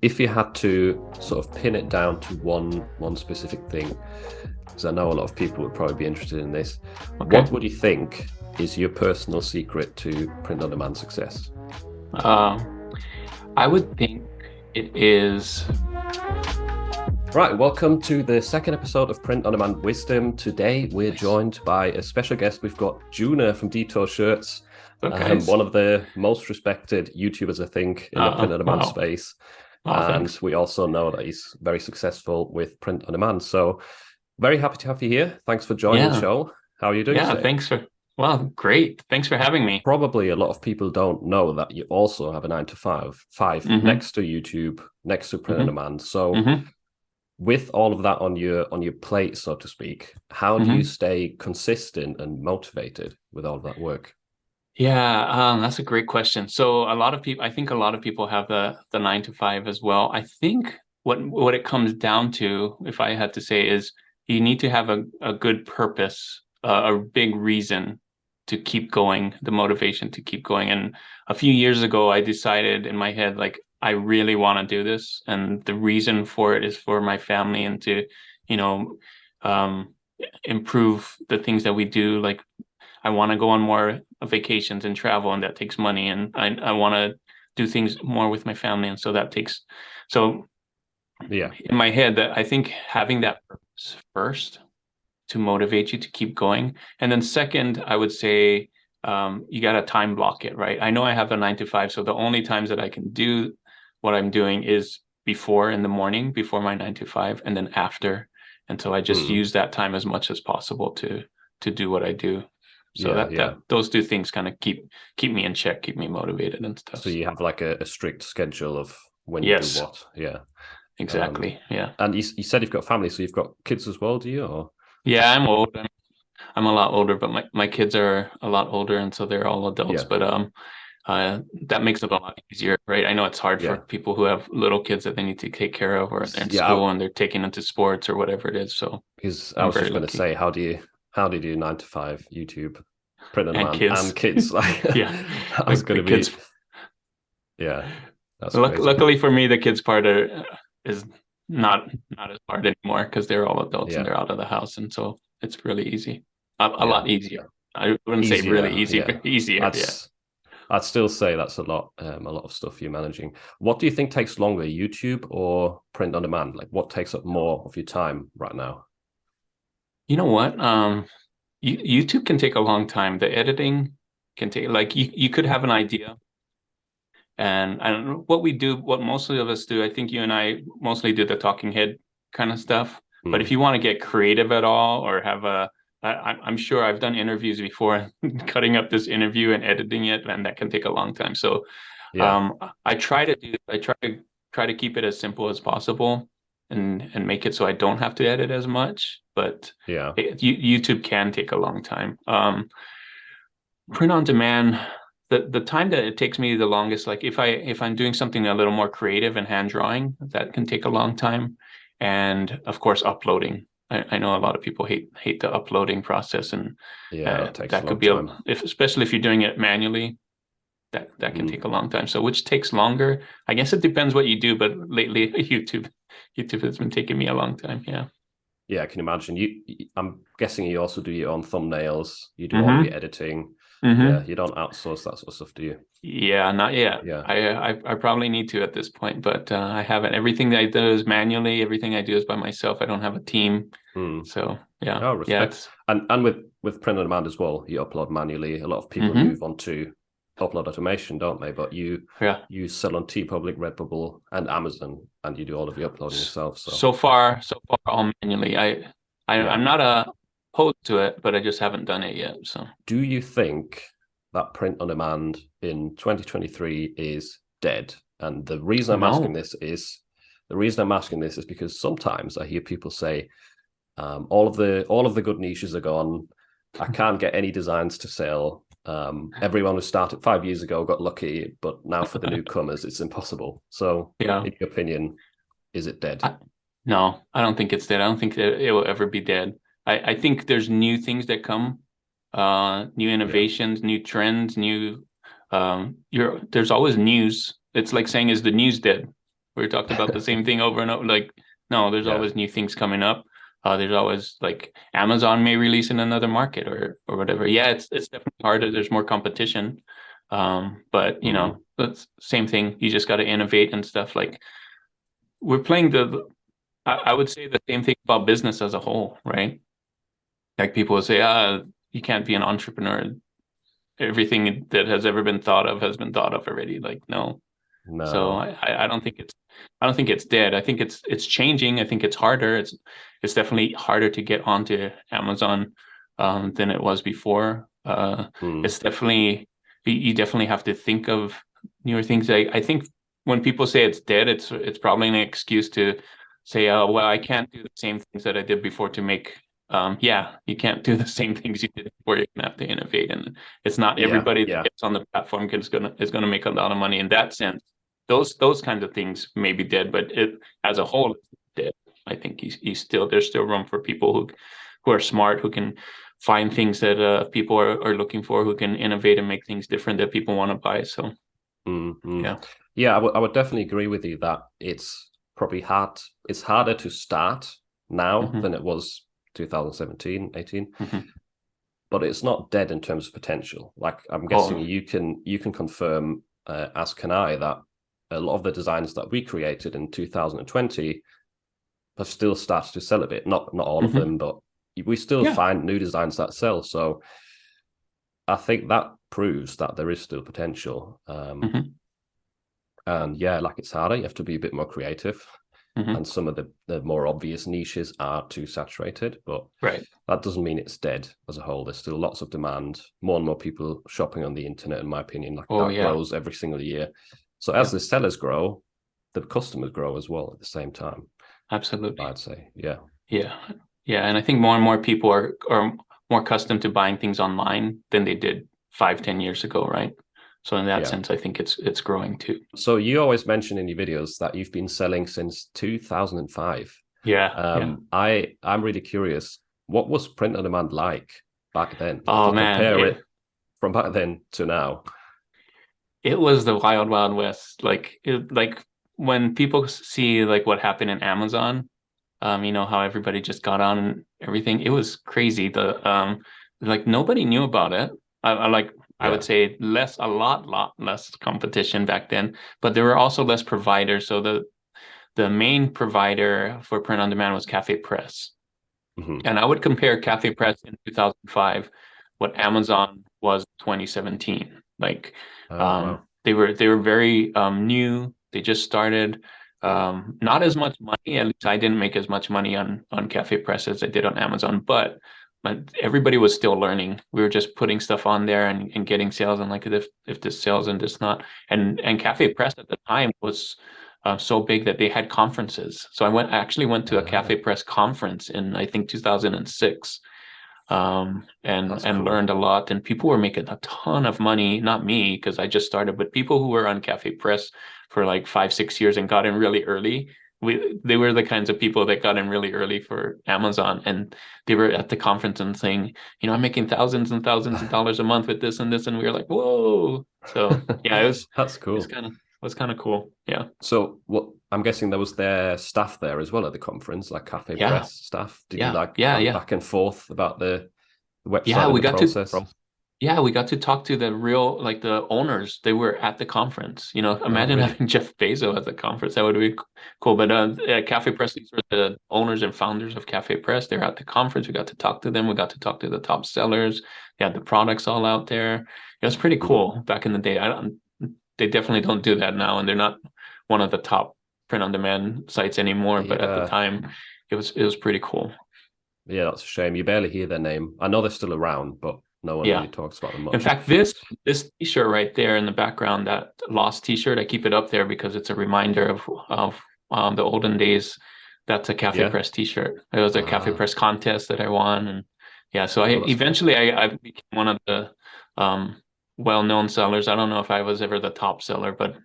if you had to sort of pin it down to one specific thing, because I know a lot of people would probably be interested in this, Okay. what would you think is your personal secret to print-on-demand success? Um, I would think it is. Right, welcome to the second episode of Print on Demand Wisdom. Today we're Nice. joined by a special guest. We've got Juna from Detour Shirts, What's up, guys? one of the most respected YouTubers, I think, in the print on demand Wow. space. Wow, And thanks. we also know that he's very successful with print on demand. So very happy to have you here. Thanks for joining the Yeah. show. How are you doing Yeah, today? wow, great. Thanks for having me. Probably a lot of people don't know that you also have a 9 to 5 Mm-hmm. next to YouTube, next to print on Mm-hmm. demand. So Mm-hmm. with all of that on your plate, so to speak, how do you Mm-hmm. stay consistent and motivated with all of that work? Yeah, that's a great question. So I think a lot of people have the 9 to 5 as well. I think what it comes down to, if I had to say, is you need to have a good purpose, a big reason to keep going, the motivation to keep going. And a few years ago, I decided in my head, like, I really want to do this, and the reason for it is for my family and to, you know, um, improve the things that we do, like I want to go on more vacations and travel, and that takes money. And I want to do things more with my family, and so that takes. So Yeah, in my head, that I think having that purpose first to motivate you to keep going, and then second, I would say you got to time block it, right? I know I have a 9 to 5, so the only times that I can do what I'm doing is before in the morning, before my 9 to 5, and then after. And so I just mm, use that time as much as possible to do what I do. So yeah, that yeah. those two things kind of keep me in check, keep me motivated and So stuff. you have like a strict schedule of when you do Yes, what. Yeah. Um, exactly. Yeah. and you said you've got family, so you've got kids as well, do you? Or Yeah, I'm old. I'm a lot older, but my kids are a lot older, and so they're all adults. yeah, But that makes it a lot easier, right? I know it's hard for yeah, people who have little kids that they need to take care of, or they're in yeah. school and they're taking them to sports or whatever it is. So Because I I'm was very just going to lucky. say, how do you do 9 to 5 YouTube, print on And demand, and kids, kids? Like yeah, that was going the to kids. be, yeah, that's crazy. Luckily for me, the kids part is not as hard anymore because they're all adults and Yeah, they're out of the house, and so it's really easy, a yeah, lot easier. I wouldn't say really easier. easy, Yeah, but easier. Yeah. that's. I'd still say that's a lot of stuff you're managing. What do you think takes longer, YouTube or print on demand? Like, what takes up more of your time right now? You know what? YouTube can take a long time. The editing can take like you could have an idea, and I don't know what we do, what mostly of us do. I think you and I mostly do the talking head kind of stuff. But if Hmm. you want to get creative at all, or have I'm sure I've done interviews before, cutting up this interview and editing it, and that can take a long time. So Yeah, I try to keep it as simple as possible and make it so I don't have to edit as much. But yeah. YouTube can take a long time. Print on demand, the time that it takes me the longest, like if I'm doing something a little more creative and hand drawing, that can take a long time. And of course, uploading. I know a lot of people hate the uploading process, and Yeah, that takes a that could long be time. if especially if you're doing it manually, that can Mm. take a long time. So which takes longer? I guess it depends what you do, but lately YouTube has been taking me a long time. Yeah. Yeah, I can imagine. I'm guessing you also do your own thumbnails. You do all of your Mm-hmm. editing. Yeah, Mm-hmm. you don't outsource that sort of stuff, do you? Yeah, not yet. Yeah, I probably need to at this point, but I haven't. Everything that I do is manually. Everything I do is by myself. I don't have a team. mm. So yeah, Oh, yeah, respect. it's And with print on demand as well, you upload manually. A lot of people mm-hmm. move on to upload automation, don't they? But Yeah. you sell on Teepublic, Redbubble, and Amazon, and you do all of your uploading yourself. So So far, all manually. yeah. I'm not opposed to it, but I just haven't done it yet. So Do you think that print on demand in 2023 is dead? And no. the reason I'm asking this is because sometimes I hear people say, all of the good niches are gone. I can't get any designs to sell. Everyone who started 5 years ago got lucky, but now for the newcomers, it's impossible. So, Yeah. in your opinion, is it dead? I, no, I don't think it's dead. I don't think that it will ever be dead. I think there's new things that come, new Yeah, innovations, new trends, there's always news. It's like saying, is the news dead? We talked about the same thing over and over. Like, no, there's Yeah. always new things coming up. There's always like Amazon may release in another market or whatever. Yeah, it's definitely harder. There's more competition. But you know, that's same thing. You just got to innovate and stuff. Like we're playing I would say the same thing about business as a whole, right? Like people will say, you can't be an entrepreneur. Everything that has ever been thought of has been thought of already. Like, no. So No. I don't think it's dead. I think it's changing. I think it's harder. It's definitely harder to get onto Amazon than it was before. It's definitely you definitely have to think of newer things. I think when people say it's dead, it's probably an excuse to say, oh well, I can't do the same things that I did before to make. Yeah, you can't do the same things you did before. You're gonna have to innovate, and it's not Yeah. everybody that Yeah. gets on the platform is gonna make a lot of money in that sense. Those kinds of things may be dead, but it as a whole it's dead. I think there's still room for people who are smart, who can find things that people are looking for, who can innovate and make things different that people want to buy. So yeah. Yeah, I would definitely agree with you that it's probably hard. It's harder to start now than it was 2017, 18. But it's not dead in terms of potential. Like I'm guessing you can confirm, as can I, that a lot of the designs that we created in 2020 have still started to sell a bit. Not all of them, but we still find new designs that sell. So I think that proves that there is still potential. And yeah, like it's harder. You have to be a bit more creative. And some of the more obvious niches are too saturated, but that doesn't mean it's dead as a whole. There's still lots of demand, more and more people shopping on the internet, in my opinion. Like that grows every single year. So as the sellers grow, the customers grow as well at the same time. Absolutely. I'd say, yeah. And I think more and more people are more accustomed to buying things online than they did 5-10 years ago, right? So in that sense, I think it's growing too. So you always mention in your videos that you've been selling since 2005. I'm really curious. What was print on demand like back then? Oh man, compare it from back then to now. It was the wild, wild west. Like when people see like what happened in Amazon, you know how everybody just got on and everything. It was crazy. Like nobody knew about it. I would say a lot less competition back then, but there were also less providers. So the main provider for print on demand was Cafe Press. And I would compare Cafe Press in 2005, what Amazon was 2017. Like they were very new. They just started. Not as much money. At least I didn't make as much money on Cafe Press as I did on Amazon, but everybody was still learning. We were just putting stuff on there and getting sales, and like if this sells and this not. And Cafe Press at the time was so big that they had conferences. So I actually went to a Cafe Press conference in I think 2006. And cool. Learned a lot, and people were making a ton of money. Not me, because I just started, but people who were on Cafe Press for like 5-6 years and got in really early. They were the kinds of people that got in really early for Amazon, and they were at the conference and saying, you know, I'm making thousands and thousands of dollars a month with this and this, and we were like, whoa. So yeah, it was that's cool. It was kind of cool. Yeah. So what I'm guessing there was their staff there as well at the conference, like Cafe Press staff. Did you like back and forth about the website and the process? We got to talk to the real, like the owners. They were at the conference. You know, imagine having Jeff Bezos at the conference. That would be cool. But Cafe Press, these were the owners and founders of Cafe Press. They're at the conference. We got to talk to them. We got to talk to the top sellers. They had the products all out there. It was pretty cool back in the day. They definitely don't do that now, and they're not one of the top print-on-demand sites anymore. But at the time, it was pretty cool. Yeah, that's a shame. You barely hear their name. I know they're still around, but no one really talks about them much. In fact, this T-shirt right there in the background, that lost T-shirt, I keep it up there because it's a reminder of the olden days. That's a Cafe Press T-shirt. It was a Cafe Press contest that I won, and so eventually I became one of the well-known sellers. I don't know if I was ever the top seller, but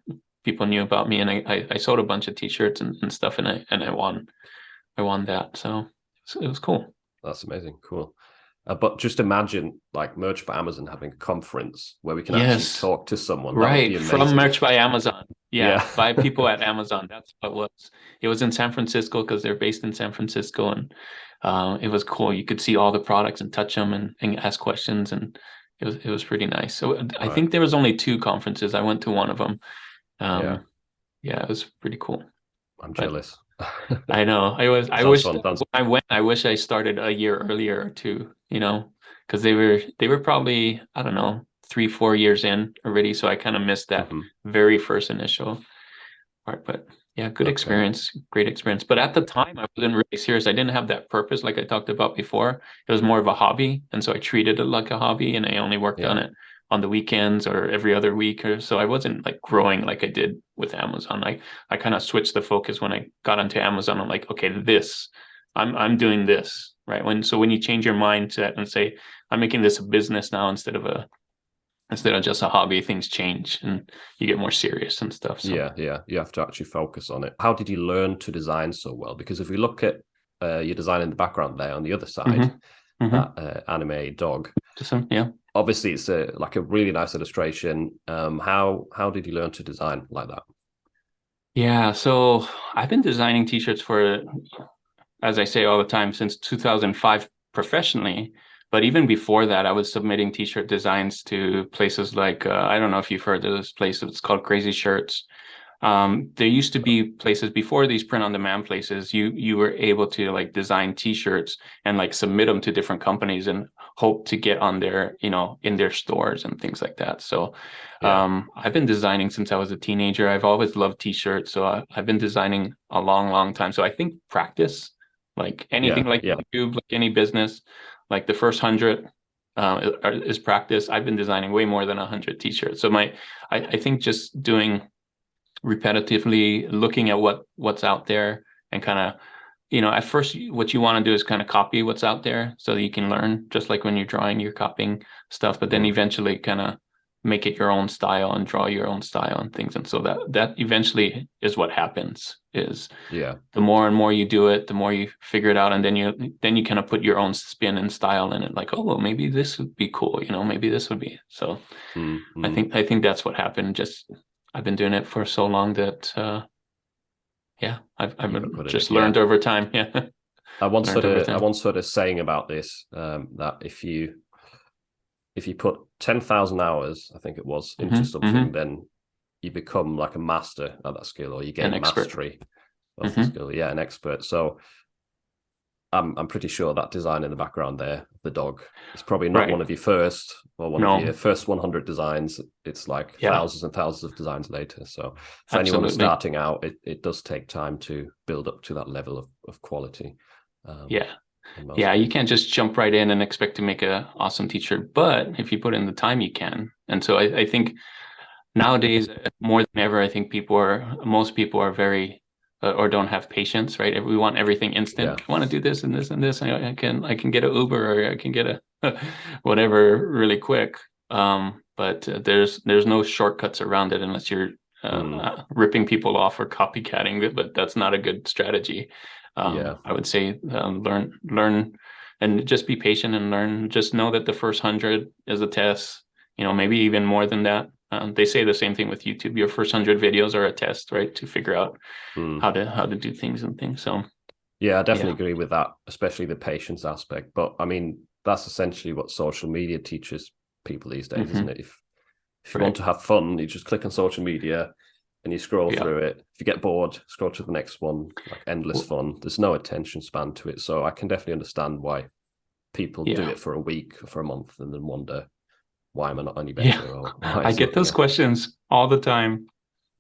people knew about me, and I sold a bunch of T-shirts and stuff, and I won that. So it was cool. That's amazing. Cool. But just imagine like Merch by Amazon having a conference where we can actually Yes. talk to someone. That would be Right, from amazing. Merch by Amazon. Yeah, Yeah. by people at Amazon. That's what it was. It was in San Francisco because they're based in San Francisco, and it was cool. You could see all the products and touch them and ask questions, and it was pretty nice. So I Right. think there was only two conferences. I went to one of them. Yeah. Yeah, it was pretty cool. I'm But jealous. I know I Sounds wish fun. when I went, I wish I started a year earlier too, because they were probably, I don't know, 3-4 years in already. So I kind of missed that Mhm. very first initial part. But yeah, good Okay. experience, great experience. But at the time, I wasn't really serious. I didn't have that purpose like I talked about before. It was more of a hobby, and so I treated it like a hobby, and I only worked on Yeah. it on the weekends or every other week or so. I wasn't like growing like I did with Amazon. I kind of switched the focus when I got onto Amazon. I'm like, okay, I'm doing this, right? When you change your mindset and say, I'm making this a business now instead of just a hobby, things change and you get more serious and stuff. So Yeah. Yeah. You have to actually focus on it. How did you learn to design so well? Because if we look at your design in the background there on the other side, hmm hmm that anime dog, just yeah. obviously it's like a really nice illustration. How did you learn to design like that? Yeah, so I've been designing t-shirts for, as I say all the time, since 2005 professionally. But even before that, I was submitting t-shirt designs to places like, I don't know if you've heard of this place, it's called Crazy Shirts. There used to be places before these print-on-demand places, you were able to like design t-shirts and like submit them to different companies and hope to get on their, in their stores and things like that. So Yeah. I've been designing since I was a teenager. I've always loved t-shirts. So I've been designing a long, long time. So I think practice, like anything Yeah. like Yeah. YouTube, like any business, like the first 100 is practice. I've been designing way more than 100 t-shirts. So I think just doing repetitively, looking at what's out there and kind of, at first what you want to do is kind of copy what's out there so that you can learn, just like when you're drawing, you're copying stuff, but then Mm. eventually kind of make it your own style and draw your own style and things. And so that eventually is what happens, is Yeah. the more and more you do it, the more you figure it out, and then you kind of put your own spin and style in it, like, oh well, maybe this would be cool, maybe this would be. So Mm. I Mm. think I think that's what happened. Just I've been doing it for so long that yeah, I've You got good at it. just Yeah. learned over time. Yeah, learned over I time. once heard a saying about this, that if you put 10,000 hours, I think it was, into something, then you become like a master at that skill, or you An gain expert. mastery of the hmm skill. Yeah, an expert. So I'm pretty sure that design in the background there, the dog, is probably not Right. one of your first, or one of your No. first 100 designs. It's like Yeah. thousands and thousands of designs later. So for anyone who's Absolutely. starting out, it does take time to build up to that level of quality. Um, Yeah. in most Yeah. You cases. can't just jump right in and expect to make a awesome t-shirt, but if you put in the time, you can. And so I think nowadays, more than ever, I think most people are very, or don't have patience, right? We want everything Yeah. instant. I want to do this and this and this. I can get an Uber or I can get a whatever really quick. But there's no shortcuts around it unless you're Mm, ripping people off or copycatting it. But that's not a good strategy. yeah. I would say learn, and just be patient and learn. Just know that the first 100 is a test. Maybe even more than that. They say the same thing with YouTube. Your first 100 videos are a test, right, to figure out Mm. how to do things and things. So Yeah, I definitely yeah, agree with that, especially the patience aspect. But I mean, that's essentially what social media teaches people these days, isn't hmm it? If you want right, to have fun, you just click on social media and you scroll yeah. through it. If you get bored, scroll to the next one, like endless Well, fun. There's no attention span to it. So I can definitely understand why people do yeah, it for a week, for a month, and then wonder, why am I not any yeah. better, or why I is get nothing those else? questions all the time.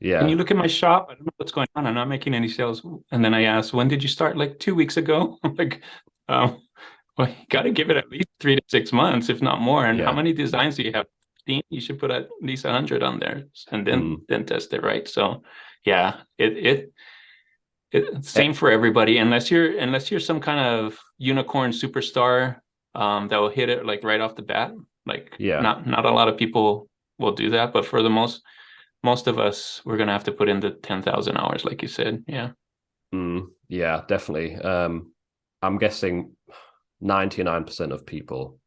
Can you Yeah, look at my shop? I don't know what's going on. I'm not making any sales. And then I ask, when did you start? Like 2 weeks ago. I'm like, um, well, you got to give it at least 3 to 6 months, if not more. And how yeah. many designs do you have? 15? You should put at least 100 on there, and then Mm. then test it, right? So, yeah, it's Eh, same for everybody, unless you're some kind of unicorn superstar, that will hit it like right off the bat. Like yeah. not a lot of people will do that, but for the most of us, we're gonna have to put in the 10,000 hours, like you said. Yeah. Yeah, definitely. I'm guessing 99% of people,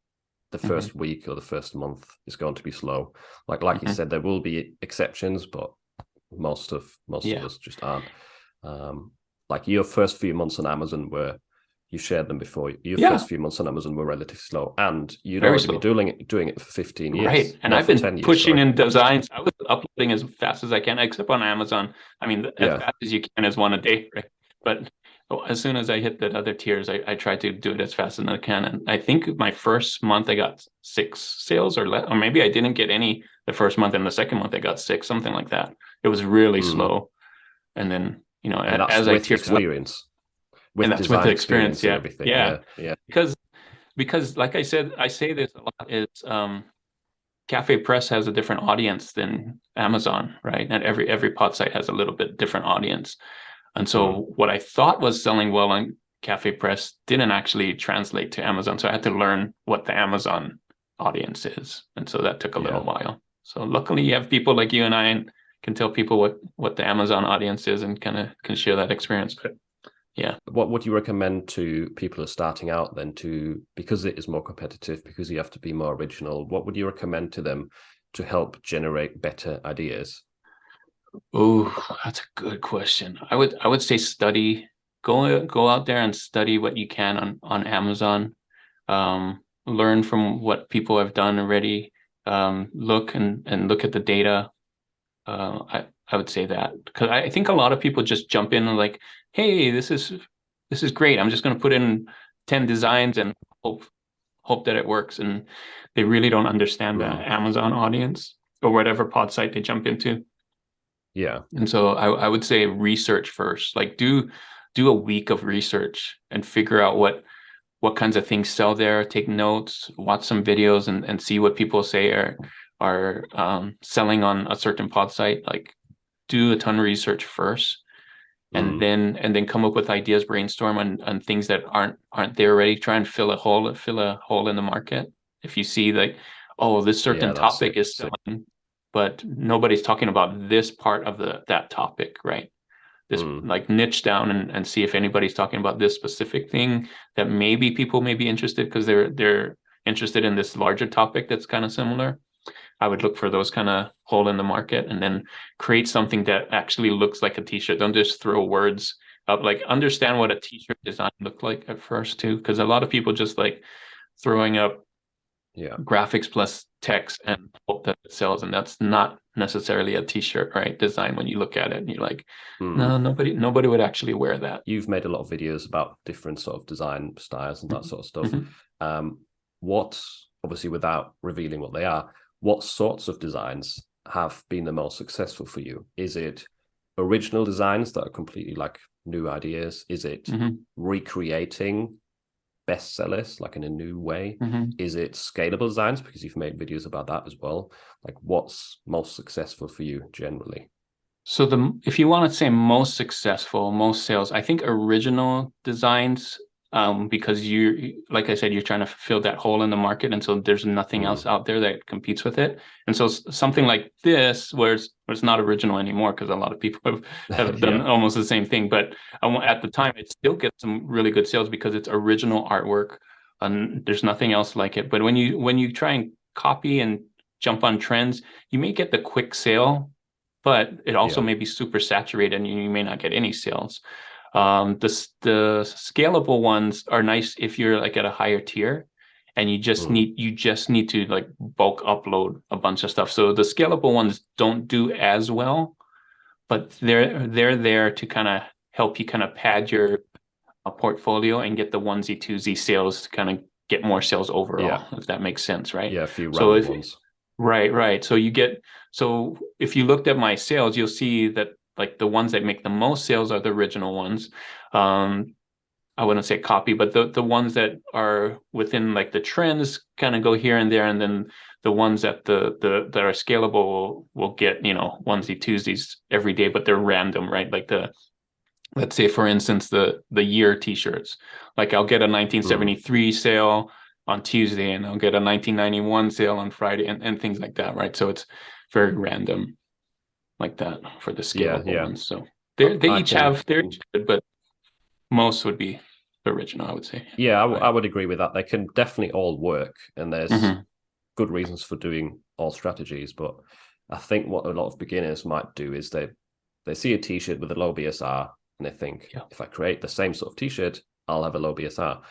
the first week or the first month is going to be slow. Like you said, there will be exceptions, but most of us just aren't. Like your first few months on Amazon were, you shared them before. Your first few months on Amazon were relatively slow, and you'd already been doing it for 15 years, right? And I've been pushing in designs. I was uploading as fast as I can, except on Amazon. I mean, as fast as you can is one a day, right? But as soon as I hit the other tiers, I try to do it as fast as I can. And I think my first month I got 6 sales or less, or maybe I didn't get any the first month, and the second month I got 6, something like that. It was really slow, and then and as I tiered experience. And that's with the experience, and everything. Yeah. Because like I said, I say this a lot, is Cafe Press has a different audience than Amazon, right? And every pod site has a little bit different audience. And so what I thought was selling well on Cafe Press didn't actually translate to Amazon. So I had to learn what the Amazon audience is. And so that took a little while. So luckily you have people like you and I, and can tell people what the Amazon audience is, and kind of can share that experience. But yeah. What would you recommend to people who are starting out then, because it is more competitive, because you have to be more original, what would you recommend to them to help generate better ideas? Oh, that's a good question. I would say study, go out there and study what you can on Amazon. Learn from what people have done already. Look at the data. I would say that, because I think a lot of people just jump in and like, hey, this is great. I'm just going to put in 10 designs and hope that it works. And they really don't understand the Amazon audience or whatever pod site they jump into. Yeah. And so I would say research first. Like do a week of research and figure out what kinds of things sell there. Take notes, watch some videos, and see what people say are selling on a certain pod site. Like do a ton of research first, and then come up with ideas, brainstorm on things that aren't there already. Try and fill a hole in the market. If you see like, oh, this certain topic is selling, but nobody's talking about this part of that topic, right? This like niche down and see if anybody's talking about this specific thing that maybe people may be interested, because they're interested in this larger topic that's kind of similar. I would look for those kind of hole in the market, and then create something that actually looks like a t-shirt. Don't just throw words up. Like understand what a t-shirt design looked like at first too, because a lot of people just like throwing up graphics plus text and hope that it sells, and that's not necessarily a t-shirt, right? Design, when you look at it and you're like, no, nobody would actually wear that. You've made a lot of videos about different sort of design styles and that sort of stuff. What, obviously without revealing what they are, what sorts of designs have been the most successful for you? Is it original designs that are completely like new ideas? Is it recreating bestsellers like in a new way? Is it scalable designs, because you've made videos about that as well? Like what's most successful for you generally? So if you want to say most successful, most sales, I think original designs, because like I said, you're trying to fill that hole in the market, and so there's nothing else out there that competes with it. And so something like this, where it's not original anymore, because a lot of people have done almost the same thing, but at the time it still gets some really good sales because it's original artwork and there's nothing else like it. But when you try and copy and jump on trends, you may get the quick sale, but it also may be super saturated and you may not get any sales. The scalable ones are nice if you're like at a higher tier and you just need to like bulk upload a bunch of stuff. So the scalable ones don't do as well, but they're there to kind of help you kind of pad your portfolio and get the onesie twosie sales to kind of get more sales overall, if that makes sense, right? Yeah, a few random ones. Right. So if you looked at my sales, you'll see that like the ones that make the most sales are the original ones. I wouldn't say copy, but the ones that are within like the trends kind of go here and there, and then the ones that that are scalable will get onesie twosies every day, but they're random, right? Like let's say for instance the year t-shirts. Like I'll get a 1973 sale on Tuesday, and I'll get a 1991 sale on Friday, and things like that, right? So it's very random like that for the scalable ones. So they each have their good, but most would be original, I would say. Yeah, I would agree with that. They can definitely all work, and there's good reasons for doing all strategies. But I think what a lot of beginners might do is they see a t-shirt with a low BSR and they think, if I create the same sort of t-shirt, I'll have a low BSR.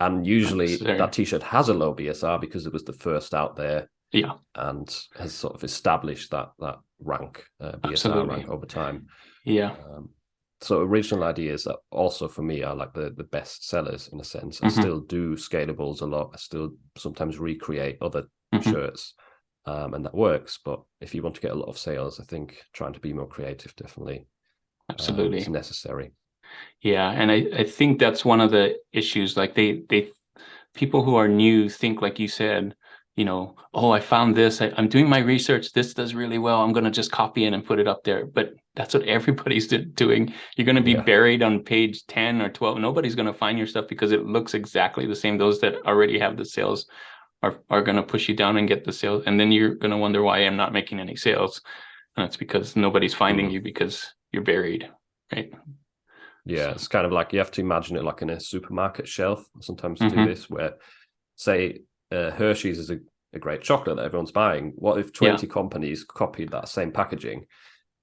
And usually that t-shirt has a low BSR because it was the first out there, and has sort of established that rank, BSR rank over time. So original ideas are also, for me, are like the best sellers in a sense. I still do scalables a lot. I still sometimes recreate other shirts, and that works. But if you want to get a lot of sales, I think trying to be more creative definitely is necessary. Yeah, and I think that's one of the issues. Like they people who are new think, like you said, you know, oh, I found this. I'm doing my research. This does really well. I'm going to just copy it and put it up there. But that's what everybody's doing. You're going to be buried on page 10 or 12. Nobody's going to find your stuff because it looks exactly the same. Those that already have the sales are going to push you down and get the sales. And then you're going to wonder why I'm not making any sales. And it's because nobody's finding you because you're buried, right? Yeah, so it's kind of like, you have to imagine it like in a supermarket shelf. I sometimes do this where, say, Hershey's is a great chocolate that everyone's buying. What if 20 companies copied that same packaging?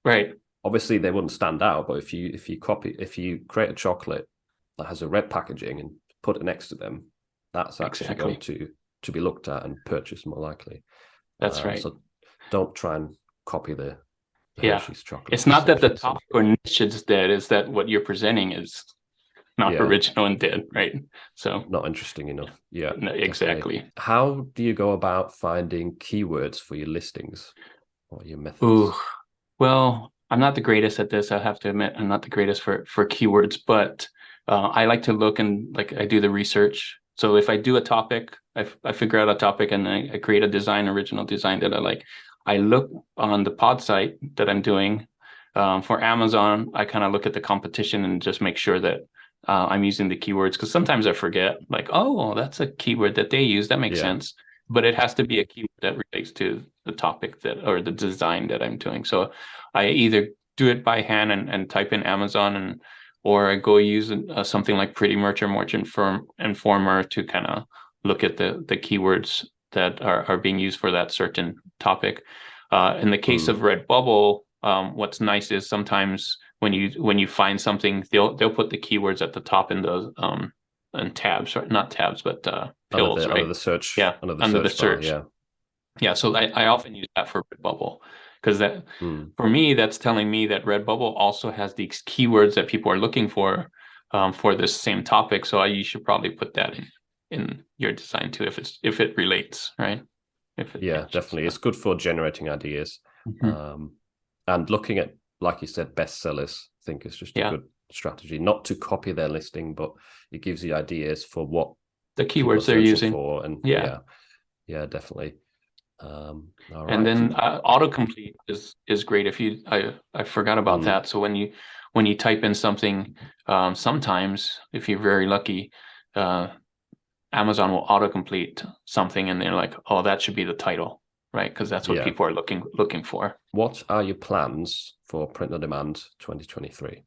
Right. Obviously, they wouldn't stand out, but if you create a chocolate that has a red packaging and put it next to them, that's actually going to be looked at and purchased more likely. That's right. So don't try and copy the Hershey's chocolate. It's not that the topic or niche is dead, is that what you're presenting is not original and dead, right? So not interesting enough. Yeah, no, exactly. How do you go about finding keywords for your listings? What are your methods? Ooh, well, I'm not the greatest at this. I have to admit, I'm not the greatest for keywords, but I like to look and I do the research. So if I do a topic, I figure out a topic and I create a original design that I like. I look on the pod site that I'm doing. For Amazon, I kind of look at the competition and just make sure that I'm using the keywords, because sometimes I forget, like, oh, that's a keyword that they use. That makes sense. But it has to be a keyword that relates to the topic or the design that I'm doing. So I either do it by hand and type in Amazon, or I go use something like Pretty Merch or Merch Informer to kind of look at the keywords that are being used for that certain topic. In the case of Redbubble, what's nice is sometimes when you find something, they'll put the keywords at the top in the and tabs, right? Not tabs, but pills, right? Under the search. Yeah, under the search. Yeah. So I often use that for Redbubble, because that for me, that's telling me that Redbubble also has these keywords that people are looking for this same topic. So you should probably put that in your design too, if it relates, right? Definitely. It's good for generating ideas. And looking at, like you said, bestsellers, I think is just a good strategy. Not to copy their listing, but it gives you ideas for what the keywords they're using for. And definitely. And then autocomplete is great. If you I forgot about that. So when you type in something, sometimes if you're very lucky, Amazon will autocomplete something and they're like, oh, that should be the title, right? Because that's what people are looking for. What are your plans for Print on Demand 2023?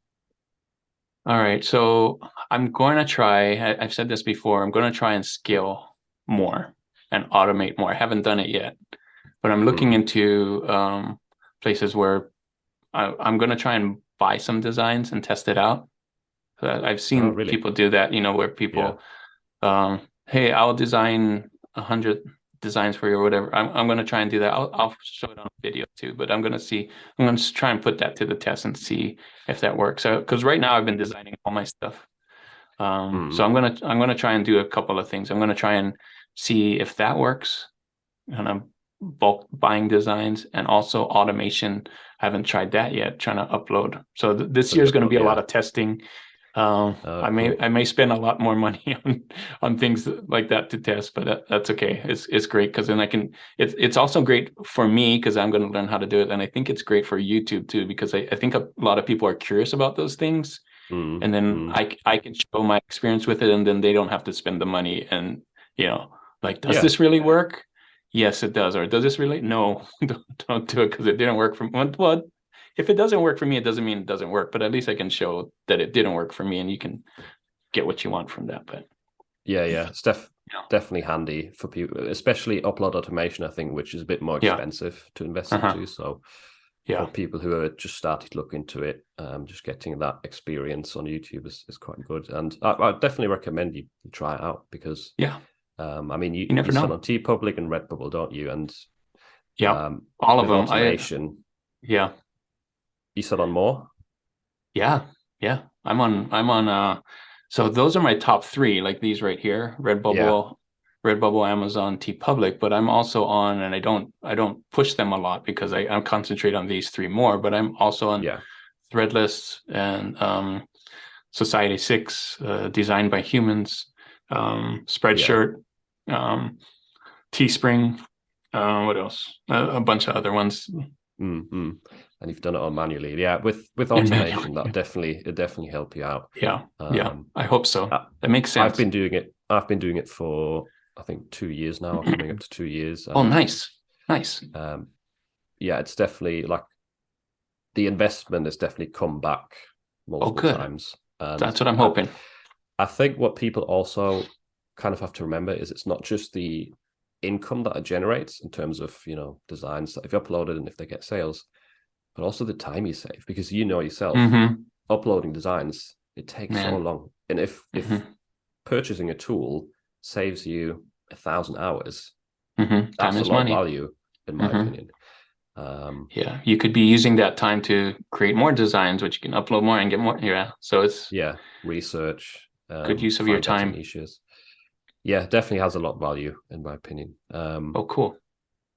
All right, so I'm going to try, I've said this before, I'm going to try and scale more and automate more. I haven't done it yet, but I'm looking into places where I'm going to try and buy some designs and test it out. I've seen people do that, where people, hey, I'll design 100 designs for you or whatever. I'm going to try and do that. I'll show it on video too, but I'm going to try and put that to the test and see if that works. So, because right now I've been designing all my stuff. So I'm going to try and do a couple of things. I'm going to try and see if that works, and I'm bulk buying designs, and also automation. I haven't tried that yet, trying to upload. So this year is going to be a lot of testing. I may spend a lot more money on things like that to test, but that's okay. It's great, because then it's also great for me because I'm going to learn how to do it. And I think it's great for YouTube too, because I think a lot of people are curious about those things. And then I can show my experience with it, and then they don't have to spend the money and, does this really work? Yes, it does. Or does this really? No, don't do it because it didn't work for me. Well, if it doesn't work for me, it doesn't mean it doesn't work, but at least I can show that it didn't work for me, and you can get what you want from that. But yeah, it's definitely handy for people, especially upload automation, I think, which is a bit more expensive to invest into. So for people who are just started looking into it, just getting that experience on YouTube is quite good. And I definitely recommend you try it out, because I mean, you never know. on Teepublic and Redbubble, don't you? And all of them. Automation. You said on more? Yeah. I'm on. So those are my top 3, like these right here: Redbubble, Amazon, Teepublic. But I'm also on, and I don't push them a lot because I concentrate on these 3 more. But I'm also on Threadless and Society 6, Designed by Humans, Spreadshirt, Teespring. What else? A bunch of other ones. And you've done it all manually. With automation, that definitely help you out. I hope so. That makes sense. I've been doing it for, I think, 2 years now, coming up to 2 years. Oh, nice. It's definitely, like, the investment has definitely come back multiple times. That's what I'm hoping. I think what people also kind of have to remember is it's not just the income that it generates in terms of, designs that if you upload it and if they get sales, but also the time you save, because yourself, uploading designs, it takes so long. And if purchasing a tool saves you 1,000 hours, that's a lot of value, in my opinion. You could be using that time to create more designs, which you can upload more and get more. So it's research, good use of your time. Niches. Definitely has a lot of value, in my opinion. Cool.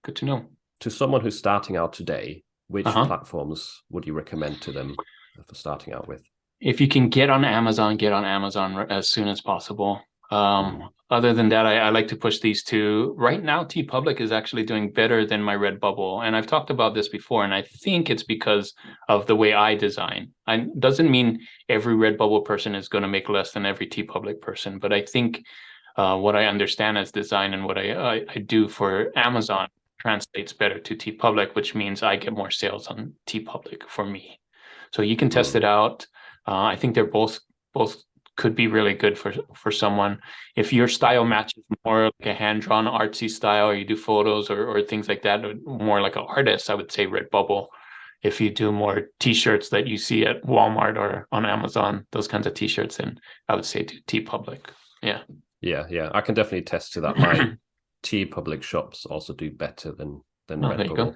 Good to know. To someone who's starting out today, which platforms would you recommend to them for starting out with? If you can get on Amazon as soon as possible. Other than that, I like to push these 2. Right now, Teepublic is actually doing better than my Redbubble. And I've talked about this before, and I think it's because of the way I design. Doesn't mean every Redbubble person is going to make less than every Teepublic person, but I think what I understand as design and what I do for Amazon translates better to Teepublic, which means I get more sales on Teepublic for me. So you can test it out. I think they're both could be really good for someone. If your style matches more like a hand-drawn artsy style, or you do photos or things like that, or more like an artist, I would say Redbubble. If you do more t-shirts that you see at Walmart or on Amazon, those kinds of t-shirts, then I would say do Teepublic. Yeah, I can definitely attest to that. My Teepublic shops also do better than Redbubble.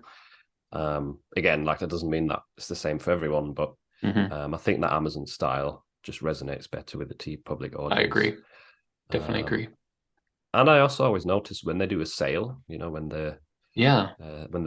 Again, like, that doesn't mean that it's the same for everyone, but I think that Amazon style just resonates better with the Teepublic audience. I agree. Definitely agree. And I also always notice when they do a sale, when the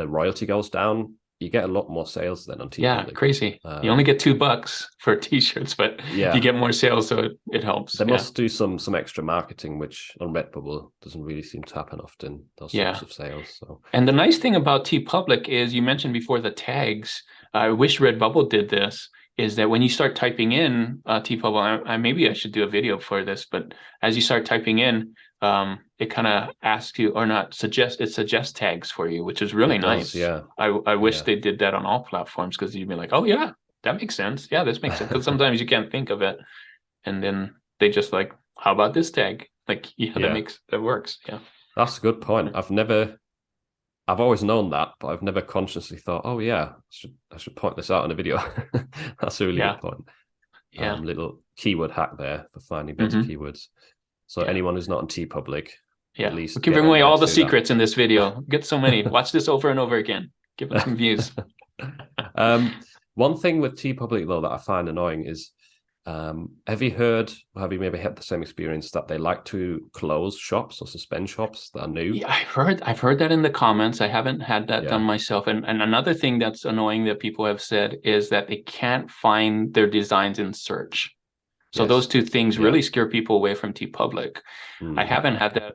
royalty goes down, you get a lot more sales than on Teepublic. Yeah, crazy. You only get $2 for t-shirts, but you get more sales, so it helps. They must do some extra marketing, which on Redbubble doesn't really seem to happen often, those sorts of sales. So, and the nice thing about Teepublic is, you mentioned before the tags. I wish Redbubble did this. Is that when you start typing in Teepublic, maybe I should do a video for this, but as you start typing in, it kind of asks you, or not, suggests tags for you, which is really nice. I wish they did that on all platforms, because you'd be like, oh yeah, that makes sense. Yeah, this makes sense. Because sometimes you can't think of it, and then they just like, how about this tag? Like, that works. Yeah, that's a good point. I've always known that, but I've never consciously thought, oh yeah, I should point this out in a video. That's a really good point. Little keyword hack there for finding better keywords. So anyone who's not on Teepublic, at least we're giving away all the secrets in this video. Get so many. Watch this over and over again. Give us some views. One thing with Teepublic, though, that I find annoying is, have you maybe had the same experience that they like to close shops or suspend shops that are new? Yeah, I've heard that in the comments. I haven't had that done myself. And another thing that's annoying that people have said is that they can't find their designs in search. So those 2 things really scare people away from Teepublic. I haven't had that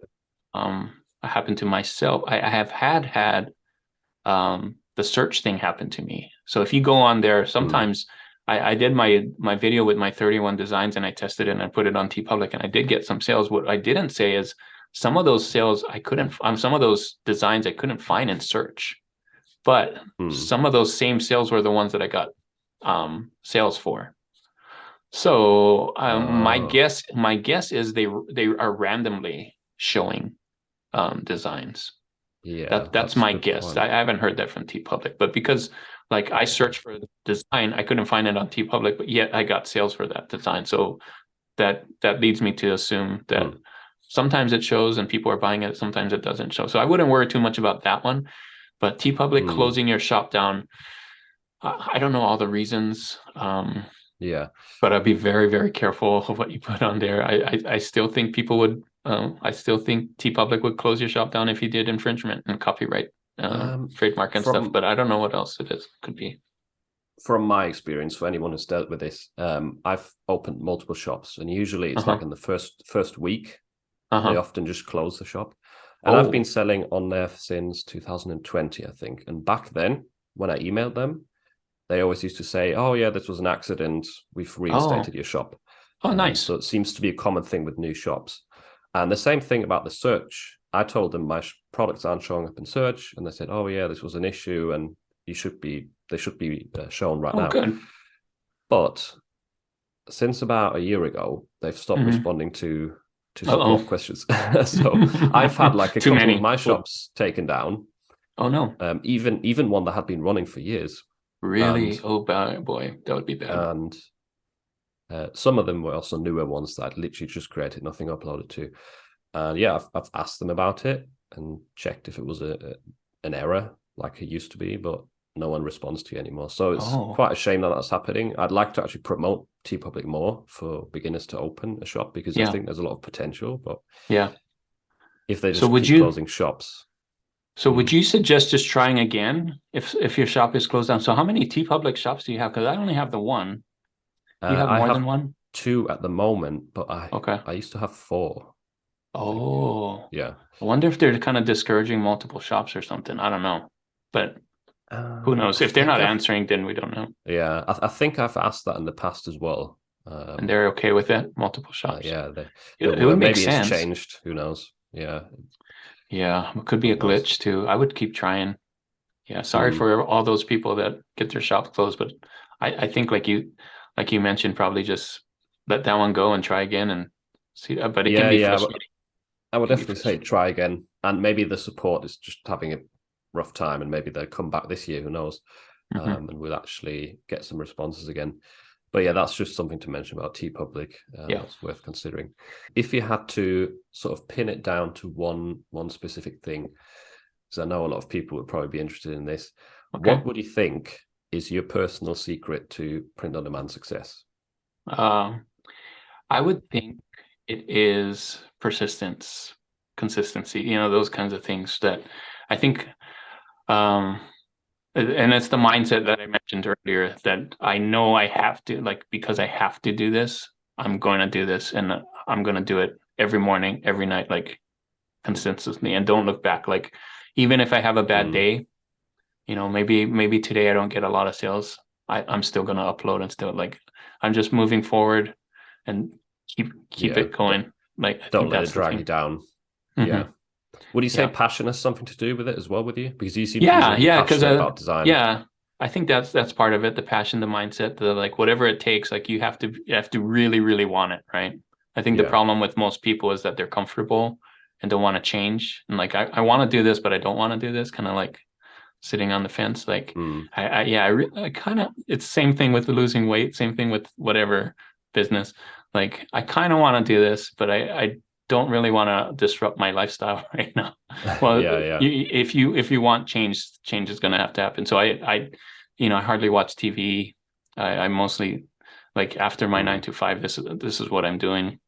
happen to myself. I have had the search thing happen to me. So if you go on there, sometimes I did my video with my 31 designs, and I tested it and I put it on Teepublic, and I did get some sales. What I didn't say is some of those sales some of those designs I couldn't find in search, but some of those same sales were the ones that I got sales for. So Oh, my guess is they are randomly showing designs. yeah, That's that's a my good guess. point. I haven't heard that from Teepublic, but because like I searched for the design, I couldn't find it on Teepublic, but yet I got sales for that design. So that leads me to assume that Hmm. sometimes it shows and people are buying it, sometimes it doesn't show. So I wouldn't worry too much about that one. But Teepublic Hmm. closing your shop down, I don't know all the reasons. Yeah. But I'd be very, very careful of what you put on there. I still think people would, I still think T-Public would close your shop down if you did infringement and copyright, trademark and stuff. From But I don't know what else it is. Could be. my experience, for anyone who's dealt with this, I've opened multiple shops, and usually it's like Uh-huh. in the first week, they Uh-huh. often just close the shop. And I've been Oh. selling on there since 2020, I think. And back then, when I emailed them, they always used to say, "Oh yeah, this was an accident. We've Oh. reinstated your shop." Oh, So nice. it seems to be a common thing with new shops. And the same thing about the search. I told them my products aren't showing up in search, and they said, "Oh yeah, this was an issue, and they should be shown right Oh, now." good. But since about a year ago, they've stopped Hmm. responding to Uh-oh. support questions. So I've had like a Too couple of many. my Oh, shops taken down, oh no. even one that had been running for years, and Really? Oh, boy, that would be bad. and some of them were also newer ones that I'd literally just created, nothing uploaded to. And yeah, I've asked them about it and checked if it was an error like it used to be, but no one responds to you anymore. So it's Oh, quite a shame that that's happening. I'd like to actually promote TeePublic more for beginners to open a shop, because I yeah. think there's a lot of potential. But Yeah. if they So just would keep you? closing shops, So would mm, you suggest just trying again if your shop is closed down? So how many T-Public shops do you have? Because I only have the one. Do you have I more than have one? two at the moment, but Okay. I used to have four, I think. Oh, Yeah. I wonder if they're kind of discouraging multiple shops or something. I don't know. But who knows? I If they're not think I've answering, then we don't know. Yeah, I think I've asked that in the past as well. And they're okay with it, multiple shops. Yeah, they It were. would make Maybe it's sense. changed. Who knows? Yeah, Yeah, it could be who a knows? glitch too. I would keep trying. Yeah, sorry Mm. for all those people that get their shops closed, but I think like you mentioned, probably just let that one go and try again and see that. But it can Yeah, be yeah. frustrating. I would It can be definitely say frustrating. try again, and maybe the support is just having a rough time, and maybe they'll come back this year. Who knows? Hmm. And we'll actually get some responses again. But yeah, that's just something to mention about TeePublic. Yeah. That's worth considering. If you had to sort of pin it down to one specific thing, because I know a lot of people would probably be interested in this, Okay. what would you think is your personal secret to print on demand success? Um, I would think it is persistence, consistency, those kinds of things that I think, um, and it's the mindset that I mentioned earlier that I know I have to, like, because I have to do this, I'm going to do this and I'm going to do it every morning, every night, like consistently, and don't look back. Like, even if I have a bad Mm, day, maybe today I don't get a lot of sales. I'm still going to upload and still like, I'm just moving forward and keep yeah, it going. Like, I don't think let it that's the drag you thing. down. Hmm. Yeah. Would you say Yeah. passion has something to do with it as well with you? Because you seem to be Yeah. really Yeah. Because passionate about design. yeah, I think that's part of it. The passion, the mindset, the like whatever it takes. Like you have to really, really want it, right? I think the Yeah. problem with most people is that they're comfortable and don't want to change. And like I want to do this, but I don't want to do this. Kind of like sitting on the fence. Like Mm, I kind of it's same thing with losing weight, same thing with whatever business. Like I kind of want to do this, but I don't really want to disrupt my lifestyle right now. Well, yeah, yeah. if you want change, change is going to have to happen. So I hardly watch TV. I mostly like after my nine Mm, to five. This is what I'm doing.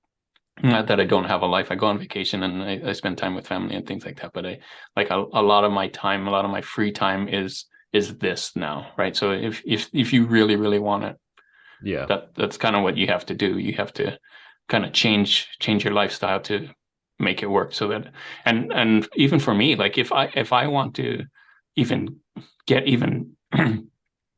Not that I don't have a life. I go on vacation and I spend time with family and things like that. But I like a lot of my time, a lot of my free time is this now, right? So if you really, really want it, yeah. that's kind of what you have to do. You have to kind of change your lifestyle to make it work. So that and even for me, like if I want to even get even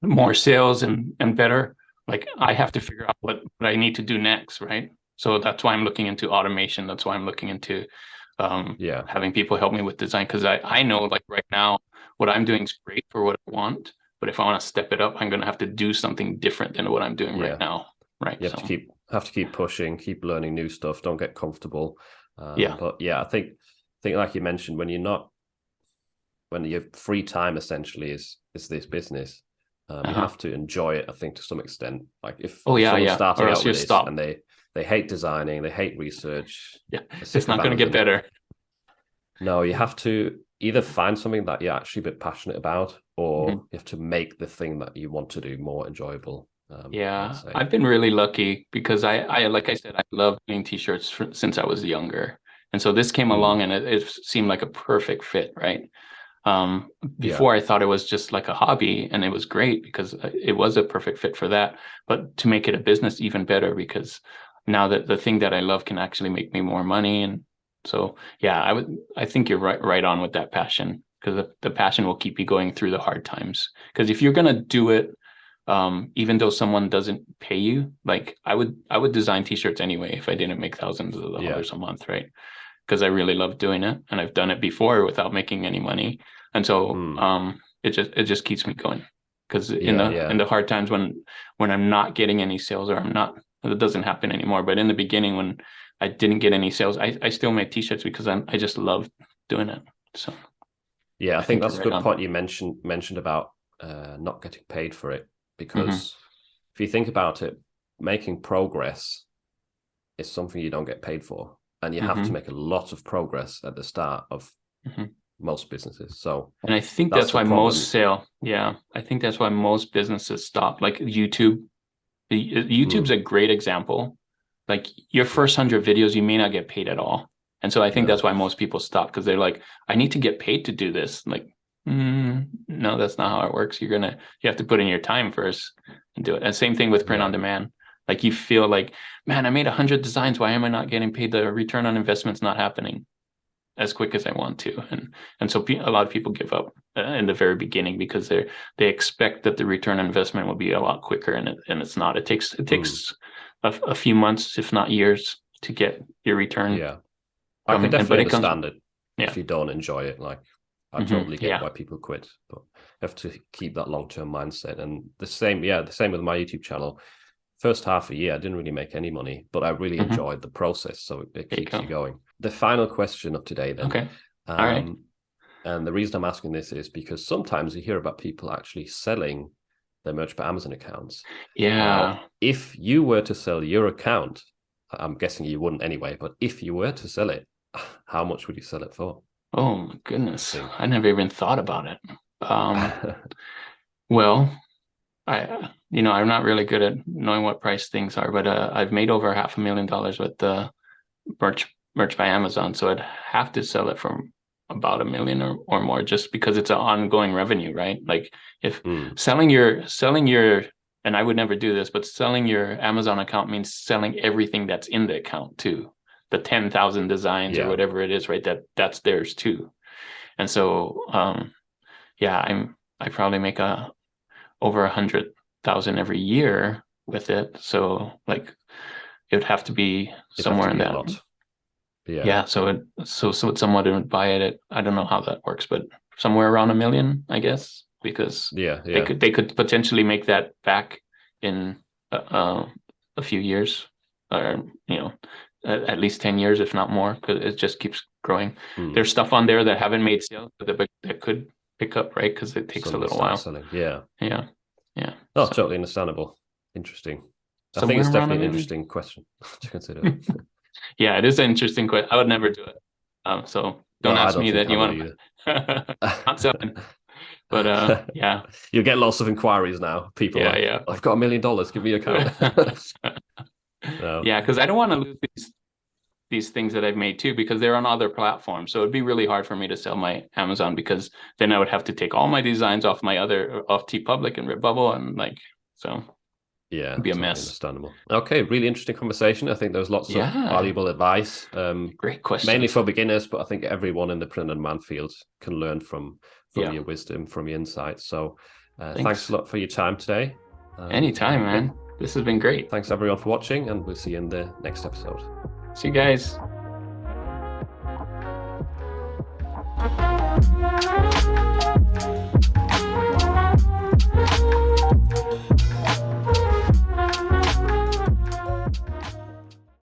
more sales and better, like I have to figure out what I need to do next, right? So that's why I'm looking into automation. That's why I'm looking into Yeah. having people help me with design, because I know like right now what I'm doing is great for what I want, but if I want to step it up, I'm going to have to do something different than what I'm doing right Yeah. now. right? You have to keep pushing, keep learning new stuff. Don't get comfortable. Yeah. But yeah, I think like you mentioned, when your free time essentially is this business, you have to enjoy it. I think to some extent, like if someone's starting or else out you with this stop. and they hate designing, they hate research. Yeah, it's not going to get better. No, you have to either find something that you're actually a bit passionate about, or you have to make the thing that you want to do more enjoyable. I've been really lucky because I like I said, I love doing t-shirts since I was younger. And so this came along and it seemed like a perfect fit, right? Before I thought it was just like a hobby, and it was great because it was a perfect fit for that. But to make it a business, even better, because now that the thing that I love can actually make me more money. And so, yeah, I think you're right on with that passion, because the passion will keep you going through the hard times. Because if you're going to do it, even though someone doesn't pay you, like I would design t-shirts anyway if I didn't make thousands of dollars a month, right? Because I really love doing it, and I've done it before without making any money. And so it just keeps me going. Because in the hard times when I'm not getting any sales, or it doesn't happen anymore, but in the beginning when I didn't get any sales, I still made t-shirts because I just love doing it. So yeah, I think that's a good point you mentioned about not getting paid for it, because if you think about it, making progress is something you don't get paid for, and you have to make a lot of progress at the start of most businesses. So, and I think that's why I think that's why most businesses stop. Like YouTube's a great example. Like your first 100 videos, you may not get paid at all. And so I think that's why most people stop, because they're like, I need to get paid to do this. Like, no, that's not how it works. You have to put in your time first and do it. And same thing with print on demand. Like you feel like, man, I made 100 designs. Why am I not getting paid? The return on investment's not happening as quick as I want to. And so a lot of people give up in the very beginning because they expect that the return on investment will be a lot quicker, and it's not. It takes a few months, if not years, to get your return. Yeah, I can definitely understand it if you don't enjoy it. Like, I totally get why people quit, but you have to keep that long-term mindset. And the same with my YouTube channel. First half a year, I didn't really make any money, but I really enjoyed the process, so it keeps you going. The final question of today, then. Okay. All right. And the reason I'm asking this is because sometimes you hear about people actually selling their merch by Amazon accounts. Yeah. Now, if you were to sell your account, I'm guessing you wouldn't anyway, but if you were to sell it, how much would you sell it for? Oh my goodness, I never even thought about it. Well, I'm not really good at knowing what price things are, but I've made over $500,000 with the merch by Amazon, so I'd have to sell it for about $1 million or more, just because it's an ongoing revenue, right? Like if selling your, and I would never do this, but selling your Amazon account means selling everything that's in the account too, the 10,000 designs or whatever it is, right? That's theirs too. And so, I probably make over 100,000 every year with it. So like it would have to be somewhere in that. Yeah. So someone would buy it. I don't know how that works, but somewhere around $1 million, I guess, because they could potentially make that back in a few years, or at least 10 years, if not more, because it just keeps growing. There's stuff on there that haven't made sales, but that could pick up, right? Because it takes a little while. Selling. Yeah. Oh, totally understandable. Interesting. I think it's definitely an interesting question to consider. Yeah, it is an interesting question. I would never do it. So don't ask me that you want. Not selling. But you'll get lots of inquiries now. People I've got $1 million. Give me your account. Yeah, because I don't want to lose these things that I've made too, because they're on other platforms. So it'd be really hard for me to sell my Amazon, because then I would have to take all my designs off Teepublic and Redbubble, and it'd be a mess. Understandable. Okay, really interesting conversation. I think there was lots of valuable advice. Great question. Mainly for beginners, but I think everyone in the print on demand field can learn from your wisdom, from your insights. So thanks a lot for your time today. Anytime, man. This has been great. Thanks everyone for watching, and we'll see you in the next episode. See you guys.